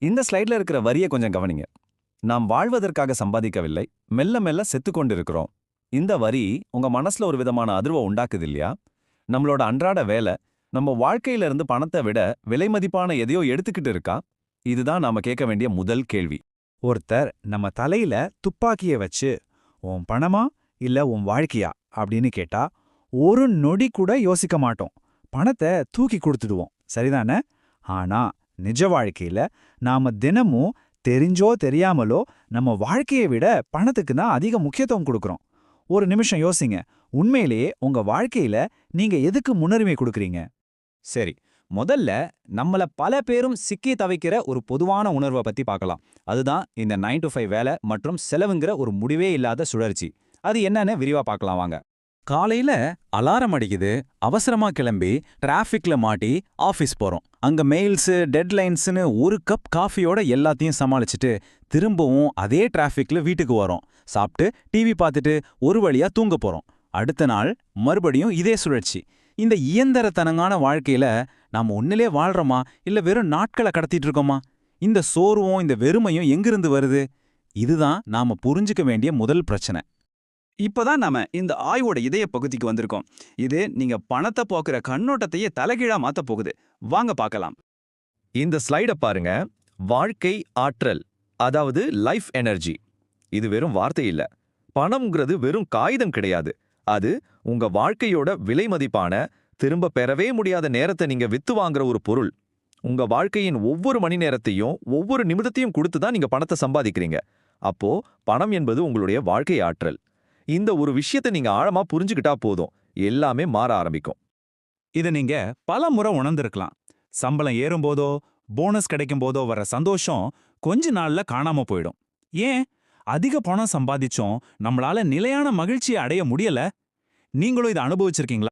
இந்த ஸ்லைட்ல இருக்கிற வரிய கொஞ்சம் கவனிங்க. நாம் வாழ்வதற்காக சம்பாதிக்கவில்லை, மெல்ல மெல்ல செத்து கொண்டிருக்கிறோம். இந்த வரி உங்க மனசுல ஒரு விதமான அதிர்வை உண்டாக்குது இல்லையா? நம்மளோட அன்றாட வேலை நம்ம வாழ்க்கையில இருந்து பணத்தை விட விலை மதிப்பான எதையோ எடுத்துக்கிட்டு இருக்கா? இதுதான் நாம கேட்க வேண்டிய முதல் கேள்வி. ஒருத்தர் நம்ம தலையில துப்பாக்கிய வச்சு உன் பணமா இல்ல உன் வாழ்க்கையா அப்படின்னு கேட்டா ஒரு நொடி கூட யோசிக்க மாட்டோம். பணத்தை தூக்கி கொடுத்துடுவோம், சரிதானே? ஆனா நிஜ வாழ்க்கையில நாம தினமும் தெரிஞ்சோ தெரியாமலோ நம்ம வாழ்க்கையை விட பணத்துக்கு தான் அதிக முக்கியத்துவம் கொடுக்கறோம். ஒரு நிமிஷம் யோசிங்க, உண்மையிலேயே உங்க வாழ்க்கையில நீங்க எதுக்கு முன்னுரிமை கொடுக்கறீங்க? சரி, முதல்ல நம்மள பல பேரும் சிக்கி தவிக்கிற ஒரு பொதுவான உணர்வை பத்தி பார்க்கலாம். அதுதான் இந்த 9 to 5 வேலை மற்றும் செலவுங்கிற ஒரு முடிவே இல்லாத சுழற்சி. அது என்னன்னு விரிவா பார்க்கலாம் வாங்க. காலையில அலாரம் அடிக்குது, அவசரமா கிளம்பி டிராஃபிக்ல மாட்டி ஆஃபீஸ் போறோம். அங்க மெயில்ஸ், டெட்லைன்ஸ்னு ஒரு கப் காஃபியோட எல்லாத்தையும் சமாளிச்சுட்டு திரும்பவும் அதே டிராஃபிக்ல வீட்டுக்கு வரோம். சாப்பிட்டு டிவி பார்த்துட்டு ஒரு வழியா தூங்க போறோம். அடுத்த நாள் மறுபடியும் இதே சுழற்சி. இந்த இயந்திரத்தனங்கான வாழ்க்கையில நாம உண்மையிலே வாழ்றோமா இல்ல வெறும் நாட்களை கடத்திட்டு இருக்கோமா? இந்த சோர்வும் இந்த வெறுமையும் எங்கிருந்து வருது? இதுதான் நாம புரிஞ்சுக்க வேண்டிய முதல் பிரச்சனை. இப்பதான் நாம இந்த ஆய்வோட இதய பகுதிக்கு வந்திருக்கோம். இது நீங்க பணத்தை போக்குற கண்ணோட்டத்தையே தலைகீழா மாத்த போகுது. வாங்க பார்க்கலாம். இந்த ஸ்லைட பாருங்க. வாழ்க்கை ஆற்றல், அதாவது லைஃப் எனர்ஜி. இது வெறும் வார்த்தை இல்ல. பணம்ங்கிறது வெறும் காகிதம் கிடையாது. அது உங்க வாழ்க்கையோட விலை மதிப்பான, திரும்ப பெறவே முடியாத நேரத்தை நீங்க வித்து வாங்குற ஒரு பொருள். உங்க வாழ்க்கையின் ஒவ்வொரு மணி நேரத்தையும் ஒவ்வொரு நிமிடத்தையும் கொடுத்து தான் நீங்க பணத்தை சம்பாதிக்கிறீங்க. அப்போ பணம் என்பது உங்களுடைய வாழ்க்கை ஆற்றல். இந்த ஒரு விஷயத்தை நீங்க ஆழமா புரிஞ்சுக்கிட்டா போதும், எல்லாமே மாற ஆரம்பிக்கும். இதை நீங்க பல முறை உணர்ந்திருக்கலாம். சம்பளம் ஏறும்போதோ போனஸ் கிடைக்கும் போதோ வர சந்தோஷம் கொஞ்ச நாள்ல காணாம போயிடும். ஏன்? அதிக பணம் சம்பாதிச்சோம், நம்மளால நிலையான மகிழ்ச்சியை அடைய முடியல. நீங்களும் இதை அனுபவிச்சிருக்கீங்களா?